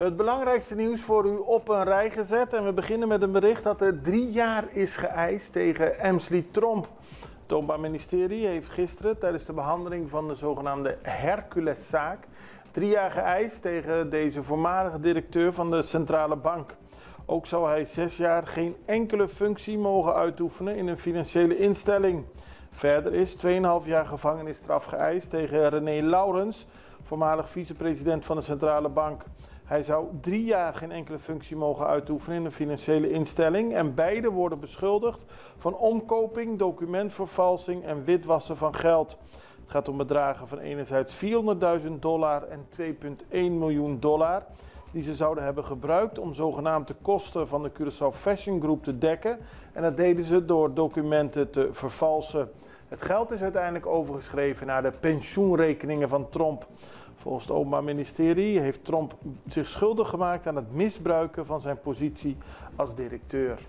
Het belangrijkste nieuws voor u op een rij gezet en we beginnen met een bericht dat er 3 jaar is geëist tegen Emslie Tromp. Het Openbaar Ministerie heeft gisteren tijdens de behandeling van de zogenaamde Herculeszaak 3 jaar geëist tegen deze voormalige directeur van de Centrale Bank. Ook zal hij 6 jaar geen enkele functie mogen uitoefenen in een financiële instelling. Verder is 2,5 jaar gevangenisstraf geëist tegen René Laurens, voormalig vicepresident van de Centrale Bank. Hij zou 3 jaar geen enkele functie mogen uitoefenen in een financiële instelling en beide worden beschuldigd van omkoping, documentvervalsing en witwassen van geld. Het gaat om bedragen van enerzijds $400.000 en $2,1 miljoen die ze zouden hebben gebruikt om zogenaamd de kosten van de Curaçao Fashion Group te dekken en dat deden ze door documenten te vervalsen. Het geld is uiteindelijk overgeschreven naar de pensioenrekeningen van Tromp. Volgens het Openbaar Ministerie heeft Tromp zich schuldig gemaakt aan het misbruiken van zijn positie als directeur.